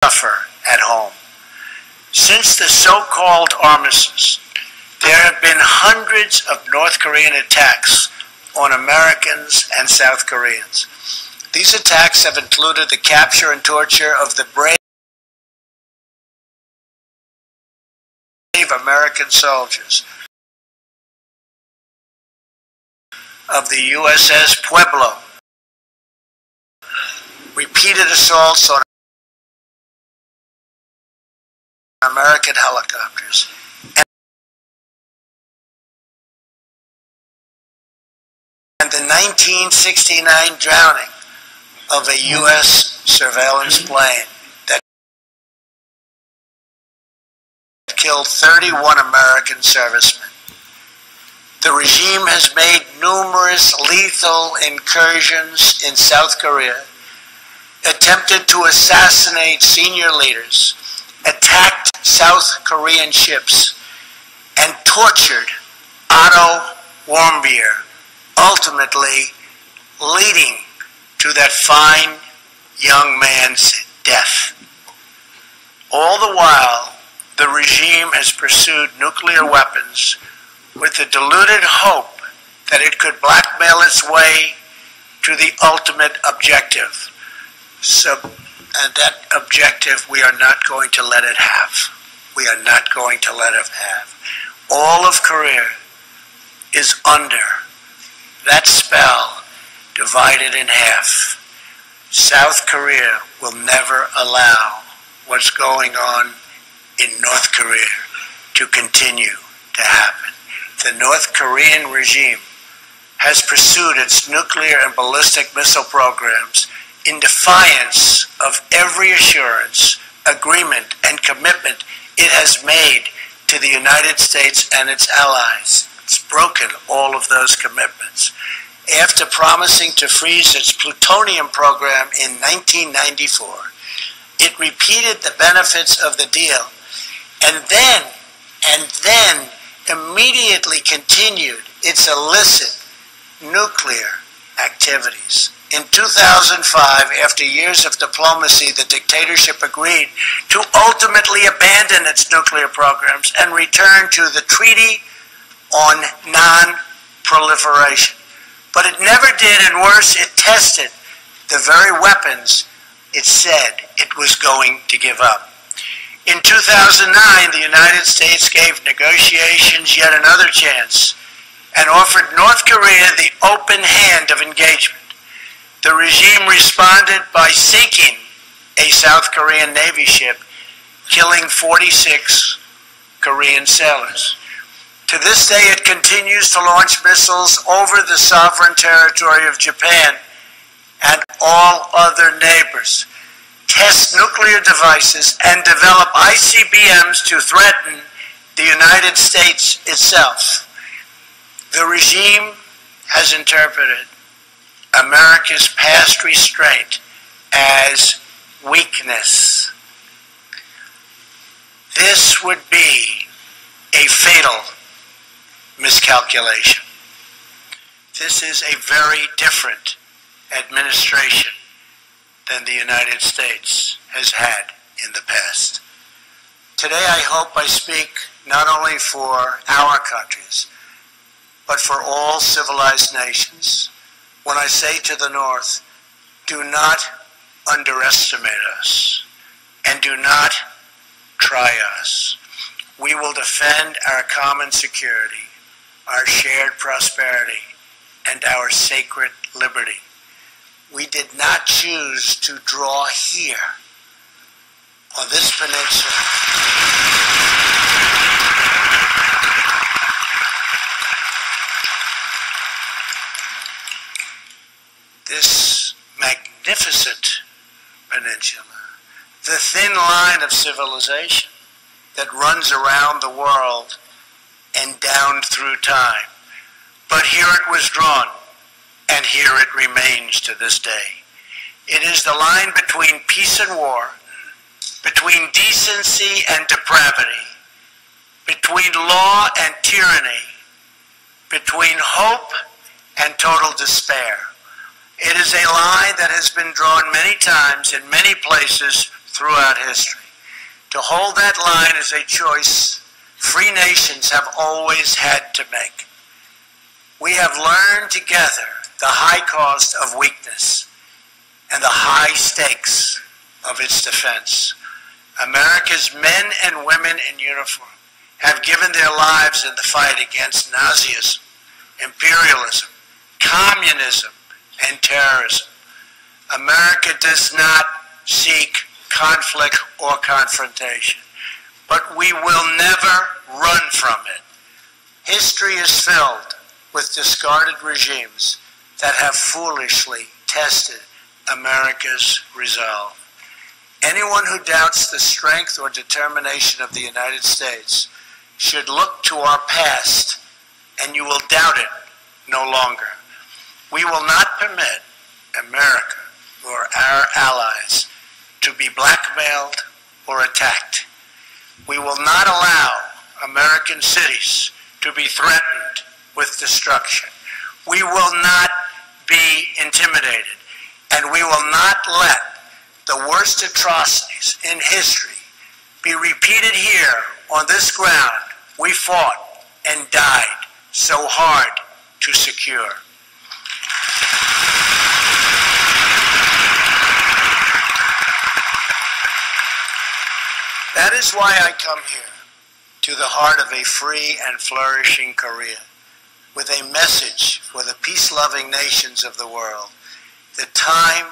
suffer at home. Since the so-called armistice, there have been hundreds of North Korean attacks on Americans and South Koreans. These attacks have included the capture and torture of the brave American soldiers of the USS Pueblo, repeated assaults on American helicopters, and the 1969 drowning of a U.S. surveillance plane that killed 31 American servicemen. The regime has made numerous lethal incursions in South Korea, attempted to assassinate senior leaders, attacked South Korean ships, and tortured Otto Warmbier, ultimately leading to that fine young man's death. All the while, the regime has pursued nuclear weapons with the deluded hope that it could blackmail its way to the ultimate objective. And that objective we are not going to let it have. We are not going to let it have. All of Korea is under that spell, divided in half. South Korea will never allow what's going on in North Korea to continue to happen. The North Korean regime has pursued its nuclear and ballistic missile programs in defiance of every assurance, agreement, and commitment it has made to the United States and its allies. It's broken all of those commitments. After promising to freeze its plutonium program in 1994, it repeated the benefits of the deal and then immediately continued its illicit nuclear activities. In 2005, after years of diplomacy, the dictatorship agreed to ultimately abandon its nuclear programs and return to the Treaty on Non-Proliferation. But it never did, and worse, it tested the very weapons it said it was going to give up. In 2009, the United States gave negotiations yet another chance and offered North Korea the open hand of engagement. The regime responded by sinking a South Korean Navy ship, killing 46 Korean sailors. To this day, it continues to launch missiles over the sovereign territory of Japan and all other neighbors, test nuclear devices, and develop ICBMs to threaten the United States itself. The regime has interpreted America's past restraint as weakness. This would be a fatal miscalculation. This is a very different administration than the United States has had in the past. Today I hope I speak not only for our countries, but for all civilized nations when I say to the North, do not underestimate us and do not try us. We will defend our common security, our shared prosperity, and our sacred liberty. We did not choose to draw here on this peninsula. This magnificent peninsula, the thin line of civilization that runs around the world and down through time. But here it was drawn, and here it remains to this day. It is the line between peace and war, between decency and depravity, between law and tyranny, between hope and total despair. It is a line that has been drawn many times in many places throughout history. To hold that line is a choice free nations have always had to make. We have learned together the high cost of weakness and the high stakes of its defense. America's men and women in uniform have given their lives in the fight against Nazism, imperialism, communism, and terrorism. America does not seek conflict or confrontation, but we will never run from it. History is filled with discarded regimes that have foolishly tested America's resolve. Anyone who doubts the strength or determination of the United States should look to our past, and you will doubt it no longer. We will not permit America or our allies to be blackmailed or attacked. We will not allow American cities to be threatened with destruction. We will not be intimidated, and we will not let the worst atrocities in history be repeated here on this ground we fought and died so hard to secure. That is why I come here, to the heart of a free and flourishing Korea, with a message for the peace-loving nations of the world. The time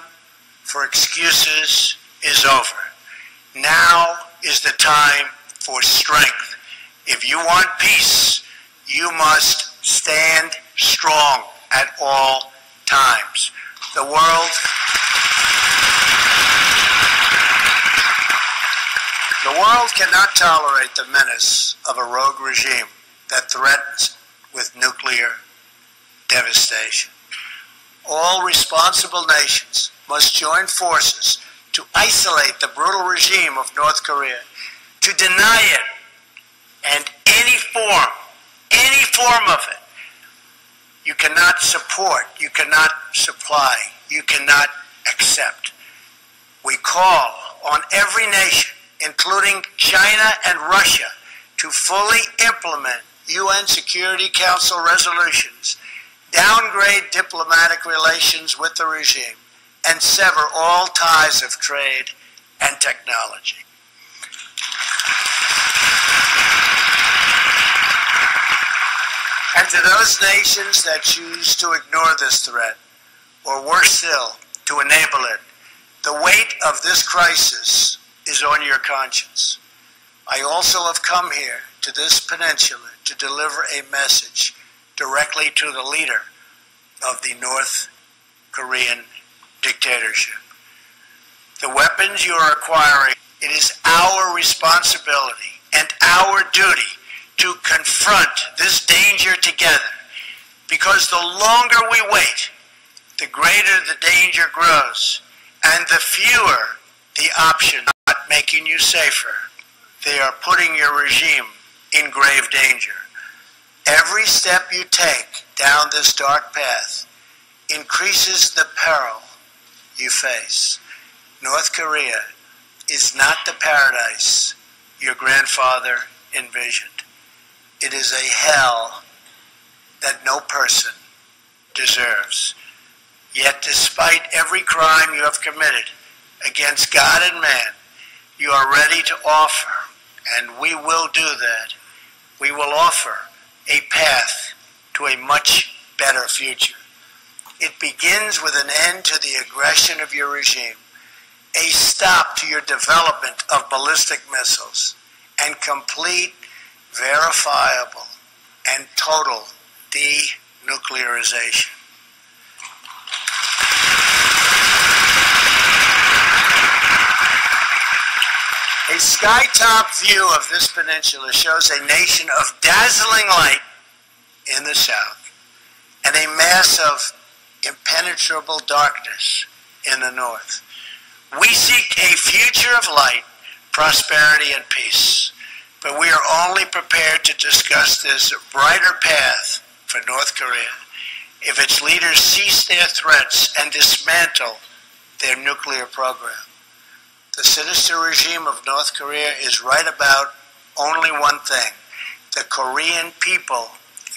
for excuses is over. Now is the time for strength. If you want peace, you must stand strong at all times. The world cannot tolerate the menace of a rogue regime that threatens with nuclear devastation. All responsible nations must join forces to isolate the brutal regime of North Korea, to deny it, and any form of it, you cannot support, you cannot supply, you cannot accept. We call on every nation, including China and Russia, to fully implement UN Security Council resolutions, downgrade diplomatic relations with the regime, and sever all ties of trade and technology. And to those nations that choose to ignore this threat, or worse still, to enable it, the weight of this crisis is on your conscience. I also have come here to this peninsula to deliver a message directly to the leader of the North Korean dictatorship. The weapons you are acquiring, it is our responsibility and our duty to confront this danger together, because the longer we wait, the greater the danger grows, and the fewer the options not making you safer. They are putting your regime in grave danger. Every step you take down this dark path increases the peril you face. North Korea is not the paradise your grandfather envisioned. It is a hell that no person deserves. Yet despite every crime you have committed against God and man, you are ready to offer, and we will do that. We will offer a path to a much better future. It begins with an end to the aggression of your regime, a stop to your development of ballistic missiles, and complete, verifiable, and total denuclearization. A sky-top view of this peninsula shows a nation of dazzling light in the south and a mass of impenetrable darkness in the north. We seek a future of light, prosperity, and peace, but we are only prepared to discuss this brighter path for North Korea if its leaders cease their threats and dismantle their nuclear program. the sinister regime of North Korea is right about only one thing. The Korean people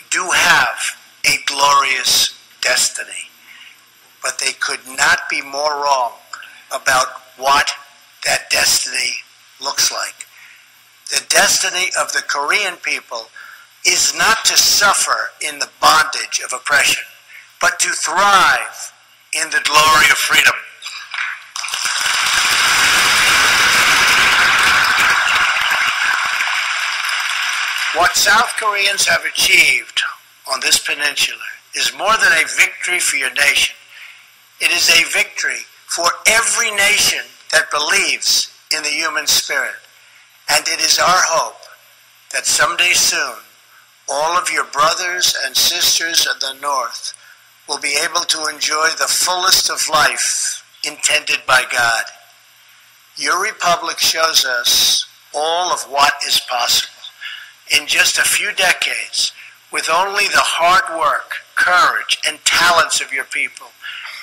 do have a glorious destiny, but they could not be more wrong about what that destiny looks like. The destiny of the Korean people is not to suffer in the bondage of oppression, but to thrive in the glory of freedom. What South Koreans have achieved on this peninsula is more than a victory for your nation. It is a victory for every nation that believes in the human spirit. And it is our hope that someday soon, all of your brothers and sisters of the North will be able to enjoy the fullest of life intended by God. Your republic shows us all of what is possible. In just a few decades, with only the hard work, courage, and talents of your people,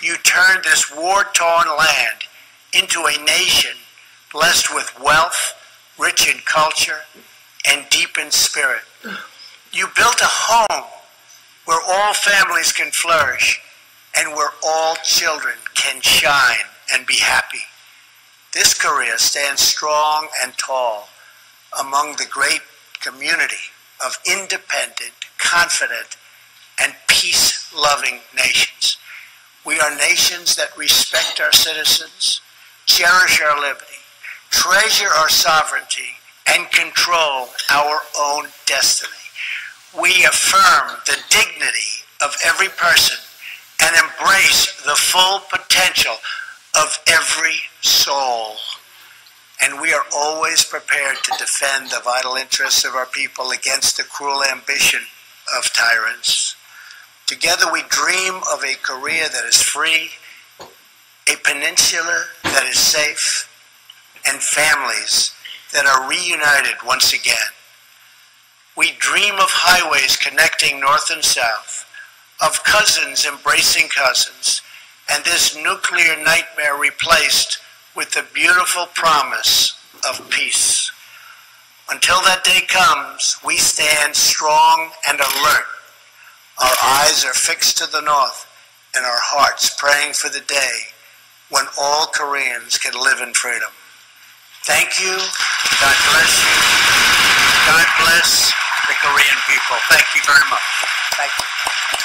you turned this war-torn land into a nation blessed with wealth, rich in culture, and deep in spirit. You built a home where all families can flourish and where all children can shine and be happy. This Korea stands strong and tall among the great community of independent, confident, and peace-loving nations. We are nations that respect our citizens, cherish our liberty, treasure our sovereignty, and control our own destiny. We affirm the dignity of every person and embrace the full potential of every soul. And we are always prepared to defend the vital interests of our people against the cruel ambition of tyrants. Together we dream of a Korea that is free, a peninsula that is safe, and families that are reunited once again. We dream of highways connecting north and south, of cousins embracing cousins, and this nuclear nightmare replaced with the beautiful promise of peace. Until that day comes, we stand strong and alert. Our eyes are fixed to the north and our hearts praying for the day when all Koreans can live in freedom. Thank you. God bless you. God bless the Korean people. Thank you very much. Thank you.